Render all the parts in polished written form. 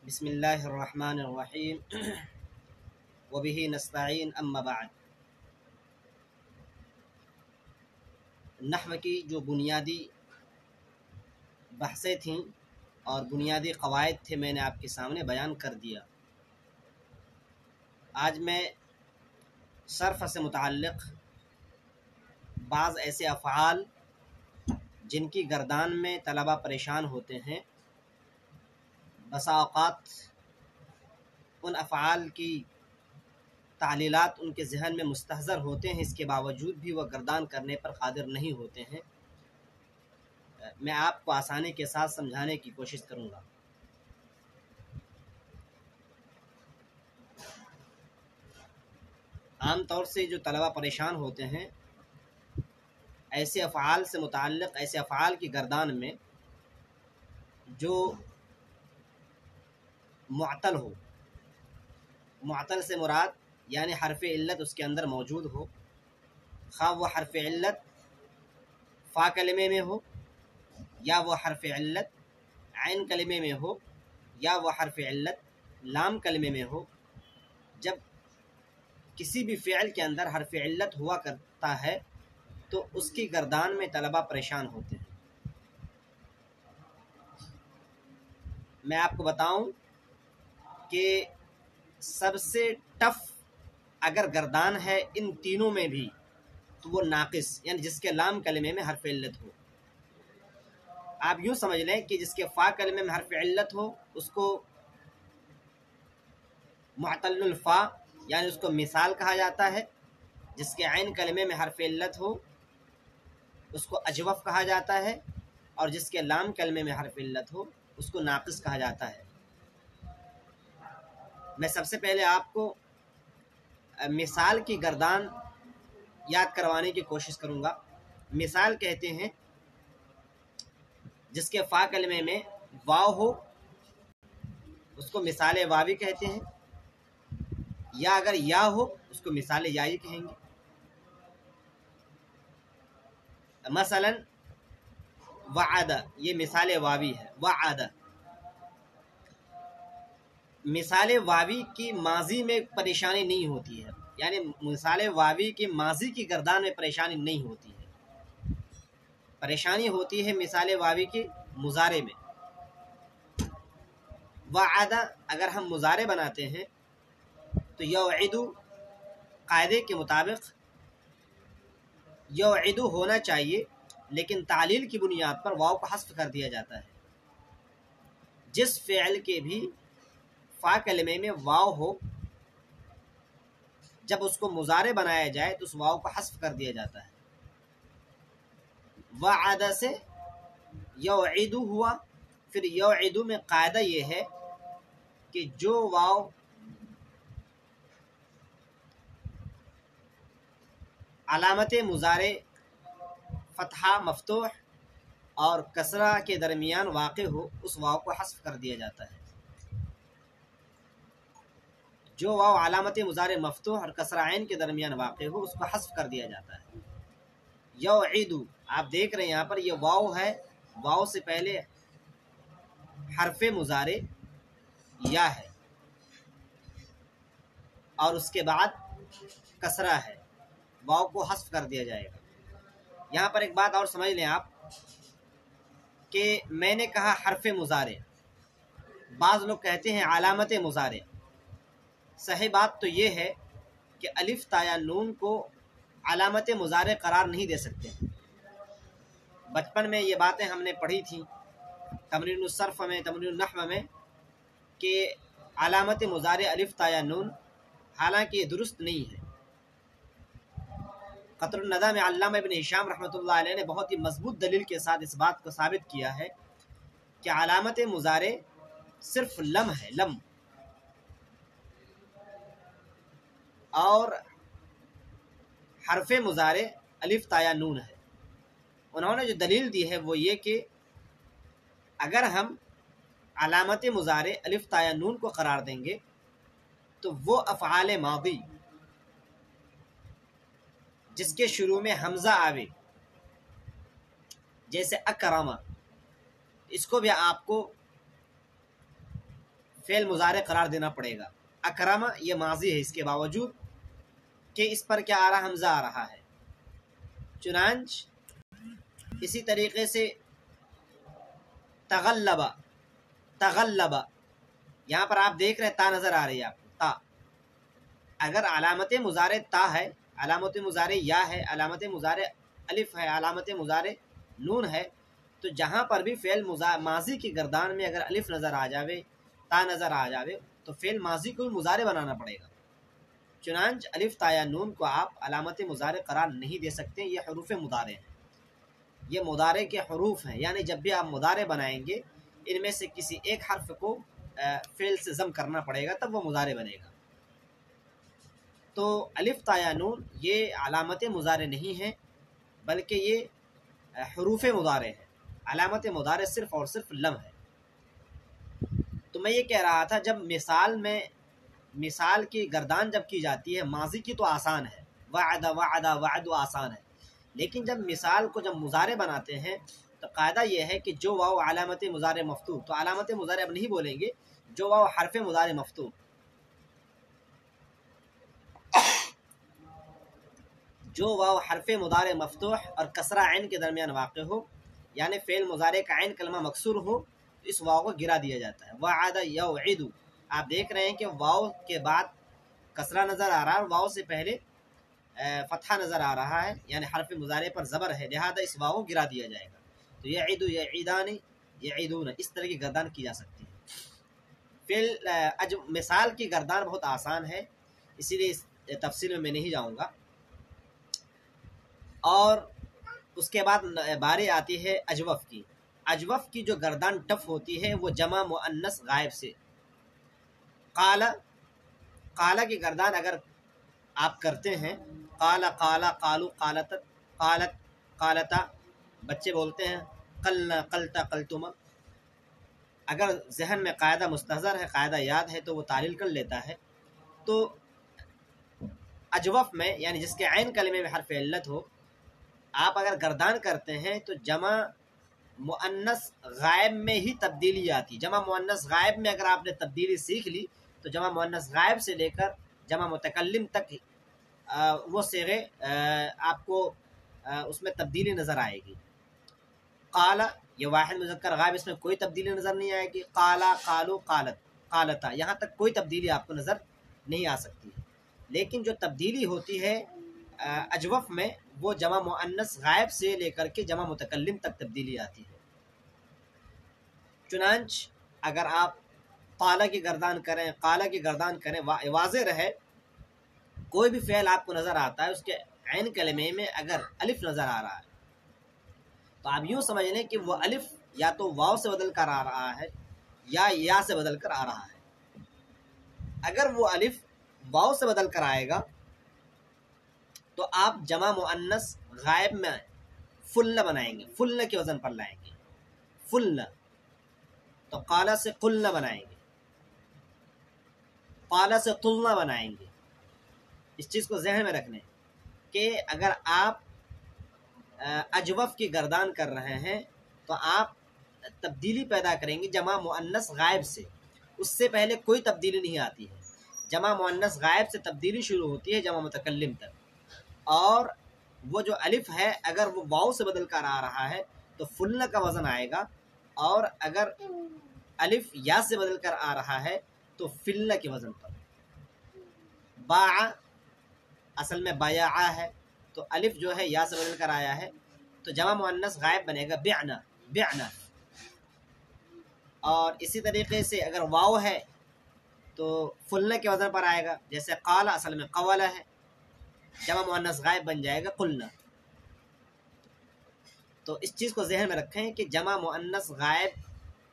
بسم اللہ الرحمن الرحیم وبہ نستعین اما بعد۔ نحو کی جو بنیادی بحثیں تھیں اور بنیادی قواعد تھے میں نے آپ کے سامنے بیان کر دیا۔ آج میں صرف سے متعلق بعض ایسے افعال جن کی گردان میں طلبہ پریشان ہوتے ہیں، بسا اوقات ان افعال کی تعلیلات ان کے ذہن میں مستحضر ہوتے ہیں، اس کے باوجود بھی وہ گردان کرنے پر قادر نہیں ہوتے ہیں، میں آپ کو آسانی کے ساتھ سمجھانے کی کوشش کروں گا۔ عام طور سے جو طلبہ پریشان ہوتے ہیں ایسے افعال سے متعلق، ایسے افعال کی گردان میں جو معطل ہو، معطل سے مراد یعنی حرف علت اس کے اندر موجود ہو، خواہ وہ حرف علت فا کلمے میں ہو یا وہ حرف علت عین کلمے میں ہو یا وہ حرف علت لام کلمے میں ہو۔ جب کسی بھی فعل کے اندر حرف علت ہوا کرتا ہے تو اس کی گردان میں طلبہ پریشان ہوتے ہیں۔ میں آپ کو بتاؤں کہ سب سے ٹف اگر گردان ہے ان تینوں میں بھی تو وہ ناقص، یعنی جس کے لام کلمے میں حرف علت ہو۔ آپ یوں سمجھ لیں کہ جس کے فا کلمے میں حرف علت ہو اس کو معطل الفا یعنی اس کو مثال کہا جاتا ہے، جس کے عین کلمے میں حرف علت ہو اس کو اجوف کہا جاتا ہے، اور جس کے لام کلمے میں حرف علت ہو اس کو ناقص کہا جاتا ہے۔ میں سب سے پہلے آپ کو مثال کی گردان یاد کروانے کی کوشش کروں گا۔ مثال کہتے ہیں جس کے فا کلمے میں واو ہو اس کو مثال واوی کہتے ہیں، یا اگر یا ہو اس کو مثال یائی کہیں گے۔ مثلا وعد، یہ مثال واوی ہے، وعد۔ مثال واوی کی ماضی میں پریشانی نہیں ہوتی ہے، یعنی مثال واوی کی ماضی کی گردان میں پریشانی نہیں ہوتی ہے، پریشانی ہوتی ہے مثال واوی کی مضارع میں۔ وعد اگر ہم مضارع بناتے ہیں تو یوعد قاعدے کے مطابق یوعد ہونا چاہیے، لیکن تعلیل کی بنیاد پر واو کو حذف کر دیا جاتا ہے۔ جس فعل کے بھی فا کلمے میں واو ہو جب اس کو مضارع بنایا جائے تو اس واو کو حذف کر دیا جاتا ہے۔ وعد سے یوعد ہوا، پھر یوعد میں قاعدہ یہ ہے کہ جو واو علامت مضارع فتحہ مفتوح اور کسرہ کے درمیان واقع ہو اس واو کو حذف کر دیا جاتا ہے۔ جو واو علامت مضارع مفتوح اور کسرہ عین کے درمیان واقع ہو اس کو حذف کر دیا جاتا ہے۔ یوعد آپ دیکھ رہے ہیں یہاں پر یہ واو ہے، واو سے پہلے حرف مضارع یا ہے اور اس کے بعد کسرہ ہے، واو کو حذف کر دیا جائے گا۔ یہاں پر ایک بات اور سمجھ لیں آپ کہ میں نے کہا حرف مضارع، بعض لوگ کہتے ہیں علامت مضارع۔ صحیح بات تو یہ ہے کہ الف تا یا نون کو علامت مضارع قرار نہیں دے سکتے۔ بچپن میں یہ باتیں ہم نے پڑھی تھیں تمرین الصرف میں، تمرین النحو میں، کہ علامت مضارع الف تا یا نون، حالانکہ یہ درست نہیں ہے۔ قطر الندی میں علامہ ابن ہشام رحمۃ اللہ علیہ نے بہت ہی مضبوط دلیل کے ساتھ اس بات کو ثابت کیا ہے کہ علامت مضارع صرف لم ہے، لم، اور حرف مضارع الف تا یا نون ہے۔ انہوں نے جو دلیل دی ہے وہ یہ کہ اگر ہم علامت مضارع الف تا یا نون کو قرار دیں گے تو وہ افعال ماضی جس کے شروع میں حمزہ آوے جیسے اکرم، اس کو بھی آپ کو فعل مضارع قرار دینا پڑے گا۔ اکرم یہ ماضی ہے، اس کے باوجود کہ اس پر کیا آ رہا، حمزہ آ رہا ہے۔ چنانچہ اسی طریقے سے تغلب، تغلب یہاں پر آپ دیکھ رہے ہیں تا نظر آ رہی ہے آپ کو، تا۔ اگر علامت مضارع تا ہے، علامت مضارع یا ہے، علامت مضارع الف ہے، علامت مضارع نون ہے، تو جہاں پر بھی فعل ماضی کی گردان میں اگر الف نظر آ جاوے، تا نظر آ جاوے، تو فعل ماضی کو مضارع بنانا پڑے گا۔ چنانچہ الف تا یا نون کو آپ علامت مضارع قرار نہیں دے سکتے، یہ حروف مضارع ہیں، یہ مضارع کے حروف ہیں، یعنی جب بھی آپ مضارع بنائیں گے ان میں سے کسی ایک حرف کو فعل سے ضم کرنا پڑے گا، تب وہ مضارع بنے گا۔ تو الف تا یا نون یہ علامت مضارع نہیں ہے، بلکہ یہ حروف مضارع ہے۔ علامت مضارع صرف اور صرف لم ہے۔ تو میں یہ کہہ رہا تھا جب مثال کی گردان جب کی جاتی ہے، ماضی کی تو آسان ہے، وعد وعد وعد آسان ہے، لیکن جب مثال کو جب مضارع بناتے ہیں تو قاعدہ یہ ہے کہ جو واو علامت مضارع مفتوح، تو علامت مضارع اب نہیں بولیں گے، جو واو حرف مضارع مفتوح، جو واو حرف مضارع مفتوح اور کسرہ عین کے درمیان واقع ہو، یعنی فعل مضارع کا عین کلمہ مکسور ہو، تو اس واو کو گرا دیا جاتا ہے۔ وعد یوعد، آپ دیکھ رہے ہیں کہ واو کے بعد کسرہ نظر آ رہا ہے اور واو سے پہلے فتحہ نظر آ رہا ہے، یعنی حرف مضارع پر زبر ہے، لہذا اس واو کو گرا دیا جائے گا۔ تو یعد یعیدان یعیدون، اس طرح کی گردان کی جا سکتی ہے۔ مثال کی گردان بہت آسان ہے، اسی لیے اس تفصیل میں نہیں جاؤں گا۔ اور اس کے بعد باری آتی ہے اجوف کی۔ اجوف کی جو گردان ٹف ہوتی ہے وہ جمع مؤنث غائب سے، قالا، قالا کی گردان اگر آپ کرتے ہیں، قالا قالا قالو قالت قالت قالتا، بچے بولتے ہیں قلنا قلتا قلتما، اگر ذہن میں قاعدہ مستحضر ہے، قاعدہ یاد ہے تو وہ تعلیل کر لیتا ہے۔ تو اجوف میں یعنی جس کے عین کلمے میں حرف علت ہو، آپ اگر گردان کرتے ہیں تو جمع مؤنث غائب میں ہی تبدیلی آتی۔ جمع مؤنث غائب میں اگر آپ نے تبدیلی سیکھ لی تو جمع مؤنث غائب سے لے کر جمع متکلم تک وہ صیغے آپ کو اس میں تبدیلی نظر آئے گی۔ قالا یہ واحد مذکر غائب، اس میں کوئی تبدیلی نظر نہیں آئے گی۔ قالا قالو قالت قالتا، یہاں تک کوئی تبدیلی آپ کو نظر نہیں آ سکتی ہے۔ لیکن جو تبدیلی ہوتی ہے اجوف میں، وہ جمع مؤنث غائب سے لے کر کے جمع متکلم تک تبدیلی آتی ہے۔ چنانچہ اگر آپ قالا کی گردان کریں، قالا کی گردان کریں، واضح رہے کوئی بھی فعل آپ کو نظر آتا ہے، اس کے عین کلمے میں اگر الف نظر آ رہا ہے تو آپ یوں سمجھ لیں کہ وہ الف یا تو واو سے بدل کر آ رہا ہے یا سے بدل کر آ رہا ہے۔ اگر وہ الف واو سے بدل کر آئے گا تو آپ جمع مؤنث غائب میں فل بنائیں گے، فل کے وزن پر لائیں گے، فل، تو قالا سے قلنا بنائیں گے، قالا سے قلنا بنائیں گے۔ اس چیز کو ذہن میں رکھنے کہ اگر آپ اجوف کی گردان کر رہے ہیں تو آپ تبدیلی پیدا کریں گے جمع مؤنث غائب سے، اس سے پہلے کوئی تبدیلی نہیں آتی ہے۔ جمع مؤنث غائب سے تبدیلی شروع ہوتی ہے جمع متکلم تک، اور وہ جو الف ہے اگر وہ واو سے بدل کر آ رہا ہے تو فلنا کا وزن آئے گا، اور اگر الف یا سے بدل کر آ رہا ہے تو فلنا کے وزن پر۔ باع اصل میں بیاع ہے، تو الف جو ہے یا سے بدل کر آیا ہے تو جمع مؤنث غائب بنے گا بعنا، بعنا۔ اور اسی طریقے سے اگر واو ہے تو فلنا کے وزن پر آئے گا، جیسے قال اصل میں قولا ہے، جمع مؤنث غائب بن جائے گا قلنا۔ تو اس چیز کو ذہن میں رکھیں کہ جمع مؤنث غائب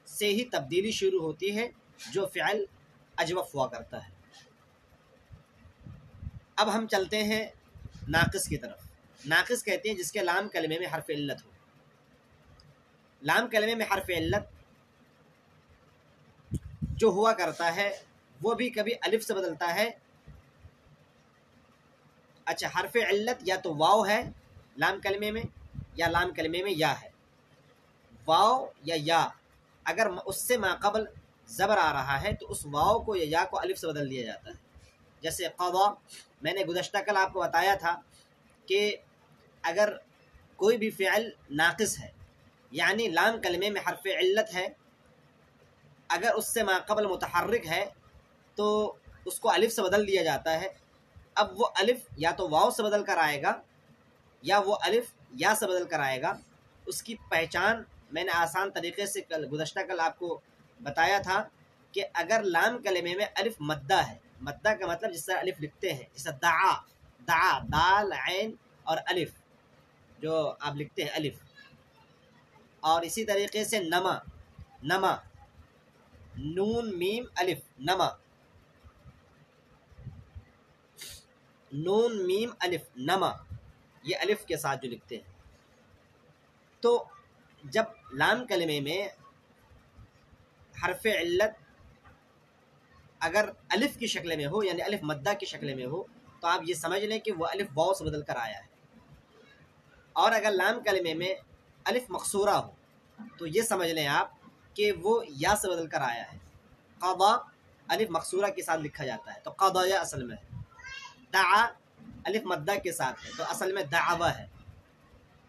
سے ہی تبدیلی شروع ہوتی ہے جو فعل اجوف ہوا کرتا ہے۔ اب ہم چلتے ہیں ناقص کی طرف۔ ناقص کہتے ہیں جس کے لام کلمے میں حرف علت ہو۔ لام کلمے میں حرف علت جو ہوا کرتا ہے وہ بھی کبھی الف سے بدلتا ہے۔ اچھا، حرف علت یا تو واو ہے لام کلمے میں، یا لام کلمے میں یا ہے۔ واو یا اگر اس سے ماقبل زبر آ رہا ہے تو اس واو کو یا کو الف سے بدل دیا جاتا ہے. جیسے قضا، میں نے گزشتہ کل آپ کو بتایا تھا کہ اگر کوئی بھی فعل ناقص ہے یعنی لام کلمے میں حرف علت ہے، اگر اس سے ما قبل متحرک ہے تو اس کو الف سے بدل دیا جاتا ہے. اب وہ الف یا تو واو سے بدل کر آئے گا یا وہ الف یا سے بدل کر آئے گا. اس کی پہچان میں نے آسان طریقے سے گزشتہ کل آپ کو بتایا تھا کہ اگر لام کلمے میں الف مدہ ہے، مدہ کا مطلب جس طرح الف لکھتے ہیں، جیسے دعا، دعا دال عین اور الف جو آپ لکھتے ہیں الف، اور اسی طریقے سے نما، نما نون میم الف، نما نون میم الف، نما، یہ الف کے ساتھ جو لکھتے ہیں. تو جب لام کلمے میں حرف علت اگر الف کی شکل میں ہو یعنی الف مدہ کی شکل میں ہو تو آپ یہ سمجھ لیں کہ وہ الف واو سے بدل کر آیا ہے. اور اگر لام کلمے میں الف مقصورہ ہو تو یہ سمجھ لیں آپ کہ وہ یا سے بدل کر آیا ہے. قضا الف مقصورہ کے ساتھ لکھا جاتا ہے تو قضا یا اصل میں ہے. دعا الف مدہ کے ساتھ ہے تو اصل میں دعوا ہے.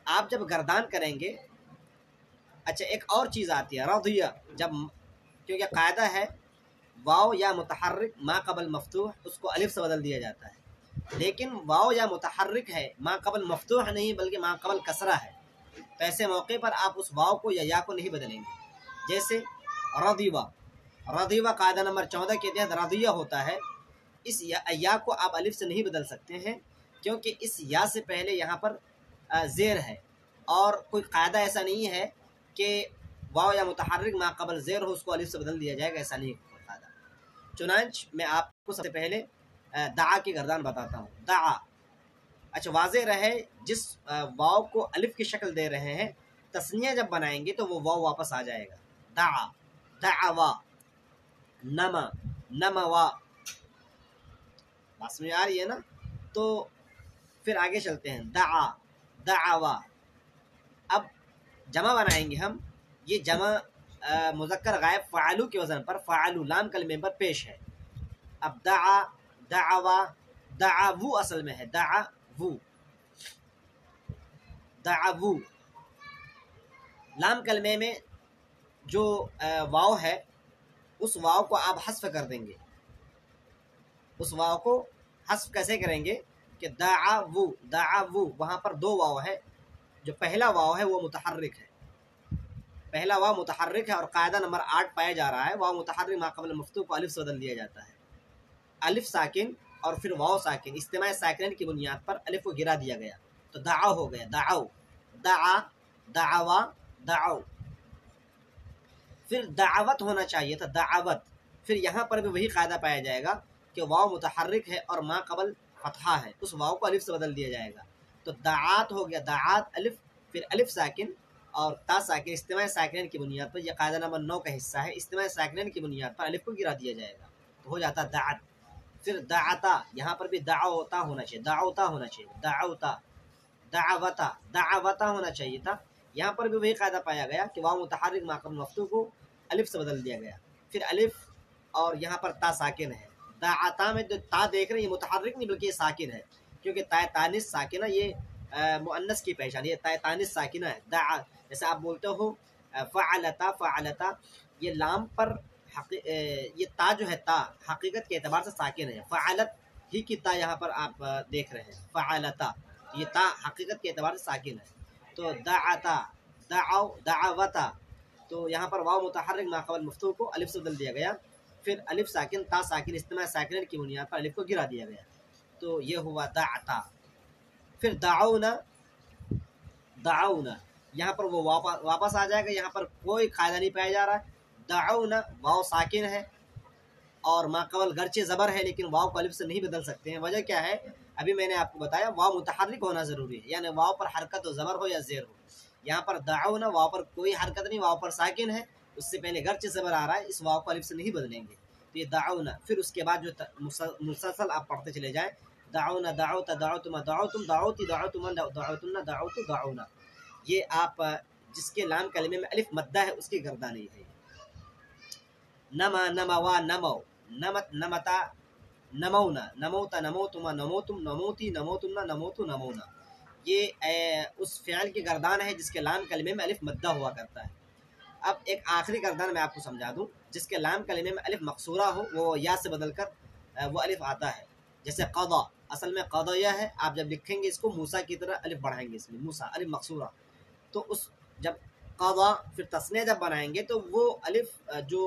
آپ جب گردان کریں گے، اچھا ایک اور چیز آتی ہے رضیہ، جب کیونکہ قاعدہ ہے واو یا متحرک ما قبل مفتوح اس کو الف سے بدل دیا جاتا ہے، لیکن واو یا متحرک ہے ما قبل مفتوح نہیں بلکہ ما قبل کسرہ ہے، تو ایسے موقع پر آپ اس واو کو یا کو نہیں بدلیں گے. جیسے رضیہ، رضیہ قاعدہ نمبر 14 کے تحت رضیہ ہوتا ہے، اس یا کو آپ الف سے نہیں بدل سکتے ہیں کیونکہ اس یا سے پہلے یہاں پر زیر ہے، اور کوئی قاعدہ ایسا نہیں ہے کہ واو یا متحرک ما قبل زیر ہو اس کو الف سے بدل دیا جائے گا، ایسا نہیں ہے قاعدہ. چنانچہ میں آپ کو سب سے پہلے دعا کی گردان بتاتا ہوں. دعا، اچھا واضح رہے جس واو کو الف کی شکل دے رہے ہیں تثنیہ جب بنائیں گے تو وہ واو واپس آ جائے گا. دعا، دعوا، نما، نموا، بات سمجھ آ رہی ہے نا؟ تو پھر آگے چلتے ہیں. دعا، دعوا. اب جمع بنائیں گے ہم، یہ جمع مذکر غائب فعلو کے وزن پر، فعلو لام کلمے پر پیش ہے. اب دعا، دعوا، دعوو اصل میں ہے، دعوو، دعوو. لام کلمے میں جو واو ہے اس واو کو آپ حذف کر دیں گے. اس واو کو حذف کیسے کریں گے کہ دعوو، دعوو وہاں پر دو واو ہے، جو پہلا واو ہے وہ متحرک ہے، پہلا واو متحرک ہے اور قاعدہ نمبر 8 پایا جا رہا ہے واو متحرک ما قبل مفتوح کو الف سے بدل دیا جاتا ہے. الف ساکن اور پھر واو ساکن اجتماع ساکنین کی بنیاد پر الف کو گرا دیا گیا تو دعا ہو گیا، دعو، دعا، دعوا، دعو. پھر دعوت ہونا چاہیے تھا، دعوت. پھر یہاں پر بھی وہی قاعدہ پایا جائے گا کہ واو متحرک ہے اور ما قبل فتحہ ہے، اس واو کو الف سے بدل دیا جائے گا تو دعات ہو گیا، دعات الف، پھر الف ساکن اور تا ساکن اجتماع ساکنین کی بنیاد پر، یہ قاعدہ نمبر 9 کا حصہ ہے، اجتماع ساکنین کی بنیاد پر الف کو گرا دیا جائے گا تو ہو جاتا دعت. پھر دعتا، یہاں پر بھی دعوتا ہونا چاہیے، دعوتا ہونا چاہیے، دعوتا، دعوتا، دعوتا ہونا چاہیے تھا. یہاں پر بھی وہی قاعدہ پایا گیا کہ واو متحرک ما قبل مفتوح کو الف سے بدل دیا گیا. پھر الف اور یہاں پر تا ساکن ہے. دعتا میں جو تا دیکھ رہے ہیں یہ متحرک نہیں بلکہ یہ ساکن ہے، کیونکہ تا تانث ساکنہ یہ مؤنث کی پہچان، یہ تا تانث ساکنہ ہے. دعا جیسے آپ بولتے ہو فعلتا، فعلتا، یہ لام پر یہ تا جو ہے تا حقیقت کے اعتبار سے ساکن ہے، فعلت ہی کی تا یہاں پر آپ دیکھ رہے ہیں فعلتا، یہ تا حقیقت کے اعتبار سے ساکن ہے. تو دعتا، دعو، دعوتا، تو یہاں پر واو متحرک ما قبل مفتوح کو الف سے بدل دیا گیا. پھر الف ساکن تا ساکن اجتماع ساکنین کی بنیاد پر الف کو گرا دیا گیا تو یہ ہوا دعتا. پھر دعونا، دعونا یہاں پر وہ واپس آ جائے گا، یہاں پر کوئی قاعدہ نہیں پایا جا رہا ہے. دعونا واو ساکن ہے اور ما قبل گرچہ زبر ہے لیکن واو کو الف سے نہیں بدل سکتے ہیں. وجہ کیا ہے؟ ابھی میں نے آپ کو بتایا واو متحرک ہونا ضروری ہے، یعنی واو پر حرکت و زبر ہو یا زیر ہو. یہاں پر دعونا واو پر کوئی حرکت نہیں، واو پر ساکن ہے، اس سے پہلے گرچہ زبر آ رہا ہے، اس واو کو الف سے نہیں بدلیں گے تو یہ دعونا. پھر اس کے بعد جو مسلسل آپ پڑھتے چلے جائیں، دعونا، دعوتا، دعوتما، دعوتم، دعوتی، دعوتما، دعوتن، دعوتو، دعونا. یہ آپ جس کے لام کلمے میں الف مدہ ہے اس کی گردانی ہے. نما نموا نمو نمت نمتا نمونا نموتا نموتما نموتم نموتی نموتمنا نموتو نمونا، یہ اس فعل کی گردان ہے جس کے لام کلمے میں الف مدہ ہوا کرتا ہے۔ اب ایک آخری گردان میں آپ کو سمجھا دوں، جس کے لام کلمے میں الف مقصورہ ہو وہ یا سے بدل کر وہ الف آتا ہے، جیسے قضا، اصل میں قضیہ ہے، آپ جب لکھیں گے اس کو موسیٰ کی طرح الف بڑھائیں گے، اس میں موسیٰ الف مقصورہ، تو اس جب قضا پھر تثنیہ جب بنائیں گے تو وہ الف جو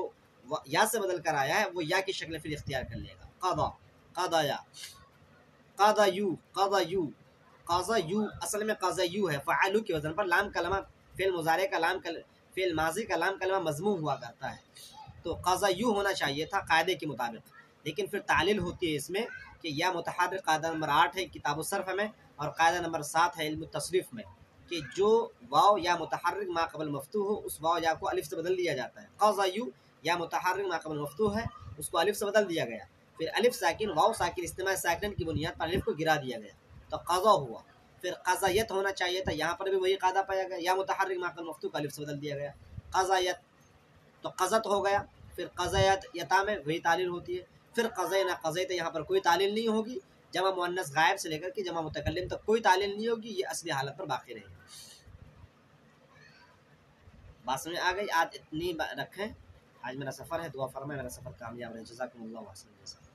یا سے بدل کر آیا ہے وہ یا کی شکل پھر اختیار کر لے گا، قضا قضایا قضایو قضایو قضایو، اصل میں قضایو ہے، فعلو کے وزن پر لام کلمہ فعل مضارع کا لام فعل ماضی کا لام کلمہ مضموم ہوا کرتا ہے، تو قضایو ہونا چاہیے تھا قاعدے کے مطابق، لیکن پھر تعلیل ہوتی ہے اس میں کہ یا متحرک، قاعدہ نمبر 8 ہے کتاب الصرف میں، اور قاعدہ نمبر 7 ہے علم التصریف میں، کہ جو واو یا متحرک ما قبل مفتوح ہو اس واو یا کو الف سے بدل دیا جاتا ہے۔ قضایو یا متحرک ما قبل مفتوح ہے، اس کو الف سے بدل دیا گیا، پھر الف ساکن واو ساکن اجتماع ساکنن کی بنیاد پر الف کو گرا دیا گیا تو قضا ہوا۔ پھر قضایت ہونا چاہیے تھا، یہاں پر بھی وہی قاعدہ پایا گیا، یا متحرک ما قبل مفتوح الف سے بدل دیا گیا، قضایت تو قضت ہو گیا، پھر قضیت یتا میں وہی تعلیل ہوتی ہے، پھر قضینا قضیت یہاں پر کوئی تعلیل نہیں ہوگی، جمع مؤنث غائب سے لے کر کے جمع متکلم تک کوئی تعلیل نہیں ہوگی، یہ اصلی حالت پر باقی رہے گی۔ بات سمجھ آ گئی؟ آج اتنی رکھیں، آج میرا سفر ہے، دعا فرمائیں میرا سفر کامیاب رہے، جزاکم اللہ خیر۔